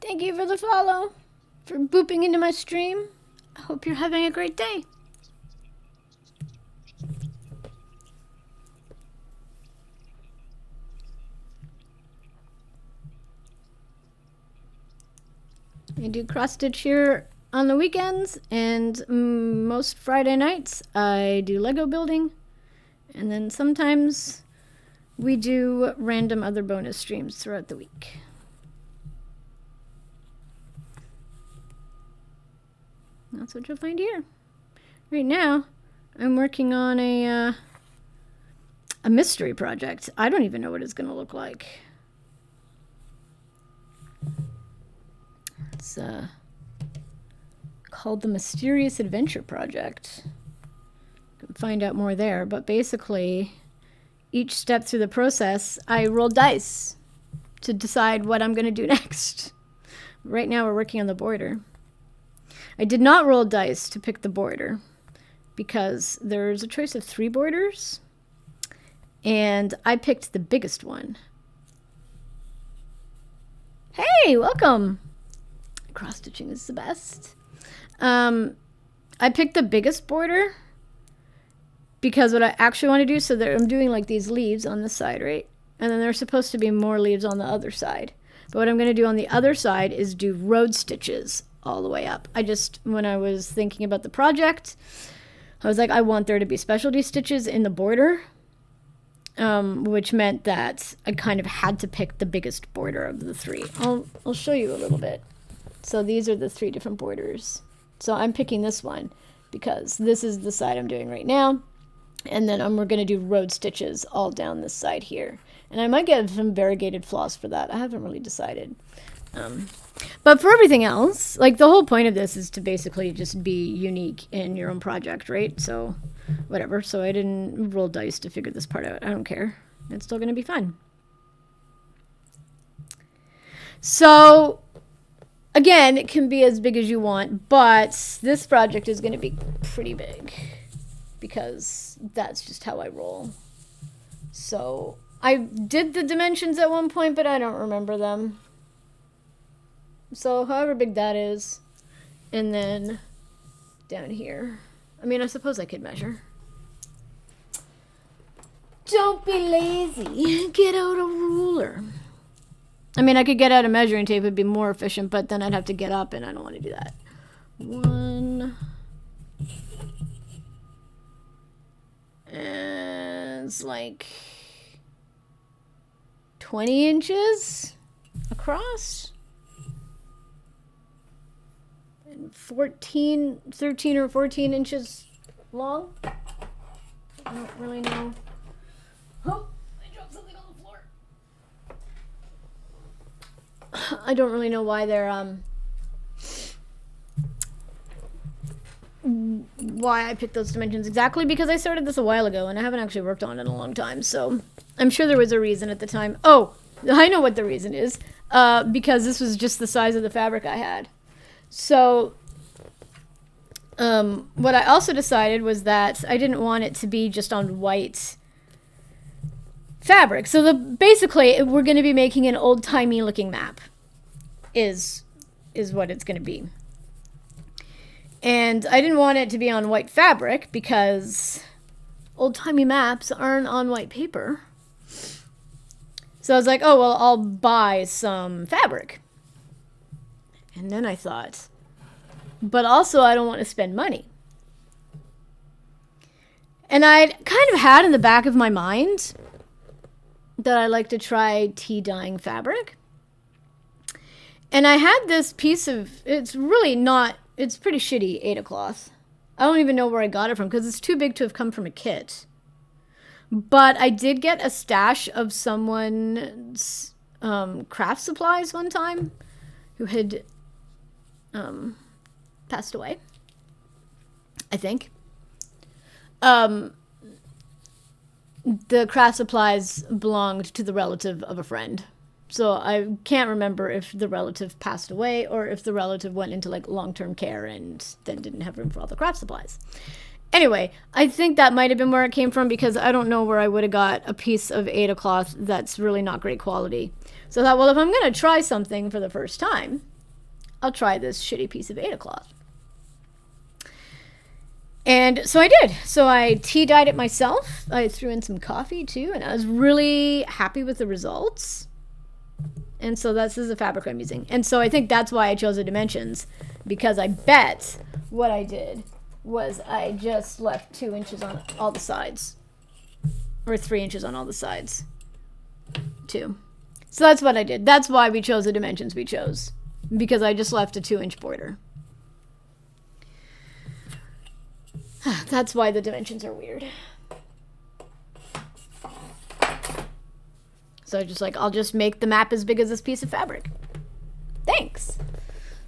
Thank you for the follow, for booping into my stream. I hope you're having a great day. I do cross stitch here on the weekends, and most Friday nights I do Lego building, and then sometimes we do random other bonus streams throughout the week. That's what you'll find here. Right now, I'm working on a mystery project. I don't even know what it's going to look like. It's called the Mysterious Adventure Project. You can find out more there, but basically, each step through the process, I roll dice to decide what I'm going to do next. Right now, we're working on the border. I did not roll dice to pick the border because there's a choice of 3 borders, and I picked the biggest one. Hey, welcome! Cross-stitching is the best. I picked the biggest border because what I actually want to do, so I'm doing like these leaves on this side, right? And then there's supposed to be more leaves on the other side. But what I'm going to do on the other side is do road stitches all the way up. When I was thinking about the project, I was like, I want there to be specialty stitches in the border, which meant that I kind of had to pick the biggest border of the 3. I'll show you a little bit. So these are the 3 different borders. So I'm picking this one because this is the side I'm doing right now. And then we're going to do road stitches all down this side here. And I might get some variegated floss for that. I haven't really decided. But for everything else, like the whole point of this is to basically just be unique in your own project, right? So whatever. So I didn't roll dice to figure this part out. I don't care. It's still going to be fun. So again, it can be as big as you want, but this project is going to be pretty big because that's just how I roll. So I did the dimensions at one point, but I don't remember them. So however big that is, and then down here. I mean, I suppose I could measure. Don't be lazy. Get out a ruler. I mean, I could get out a measuring tape. It'd be more efficient, but then I'd have to get up, and I don't want to do that. 1. And it's like 20 inches across. 13 or 14 inches long. I don't really know. Oh, I dropped something on the floor. I don't really know why why I picked those dimensions exactly, because I started this a while ago and I haven't actually worked on it in a long time, so I'm sure there was a reason at the time. Oh, I know what the reason is. Because this was just the size of the fabric I had. So, what I also decided was that I didn't want it to be just on white fabric. So basically, we're going to be making an old-timey looking map, is what it's going to be. And I didn't want it to be on white fabric because old-timey maps aren't on white paper. So I was like, oh, well, I'll buy some fabric. And then I thought, but also I don't want to spend money. And I'd kind of had in the back of my mind that I like to try tea dyeing fabric. And I had this piece of, it's pretty shitty Aida cloth. I don't even know where I got it from because it's too big to have come from a kit. But I did get a stash of someone's craft supplies one time who had passed away, I think. The craft supplies belonged to the relative of a friend. So I can't remember if the relative passed away or if the relative went into like long-term care and then didn't have room for all the craft supplies. Anyway, I think that might have been where it came from because I don't know where I would have got a piece of Aida cloth that's really not great quality. So I thought, well, if I'm going to try something for the first time, I'll try this shitty piece of Ada cloth. And so I did. So I tea dyed it myself. I threw in some coffee too, and I was really happy with the results. And so this is the fabric I'm using. And so I think that's why I chose the dimensions, because I bet what I did was I just left 2 inches on all the sides, or 3 inches on all the sides too. So that's what I did. That's why we chose the dimensions we chose, because I just left a 2-inch border. That's why the dimensions are weird. So just like, I'll just make the map as big as this piece of fabric. Thanks.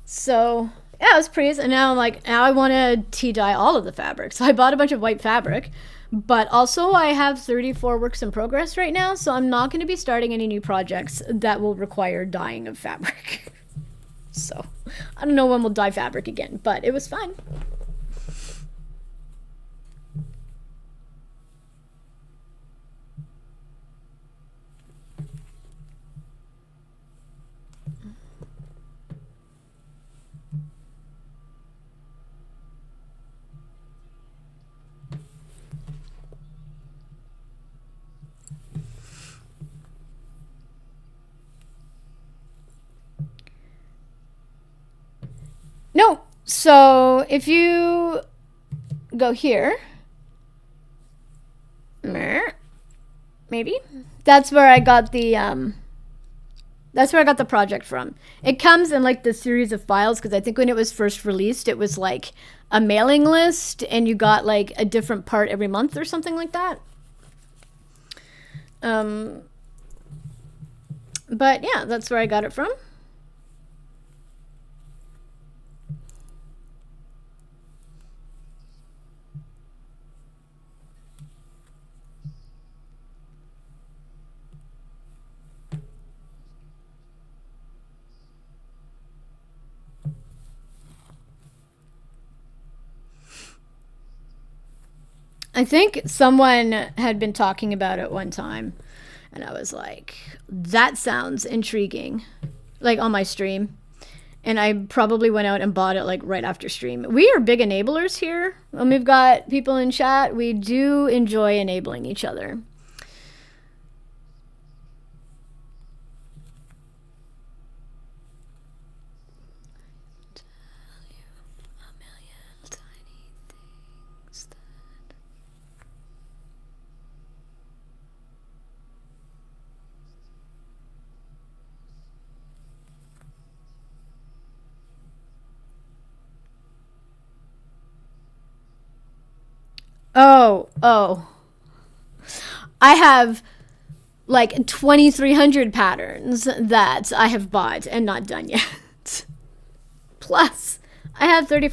So yeah, I was pleased. And now I'm like, now I want to tea dye all of the fabric. So I bought a bunch of white fabric, but also I have 34 works in progress right now. So I'm not going to be starting any new projects that will require dyeing of fabric. So I don't know when we'll dye fabric again, but it was fun. No, so if you go here, maybe that's where I got the project from. It comes in like the series of files, because I think when it was first released, it was like a mailing list, and you got like a different part every month or something like that. But yeah, that's where I got it from. I think someone had been talking about it one time, and I was like, that sounds intriguing, like on my stream. And I probably went out and bought it like right after stream. We are big enablers here. When we've got people in chat, we do enjoy enabling each other. Oh. I have like 2,300 patterns that I have bought and not done yet. Plus, I have 34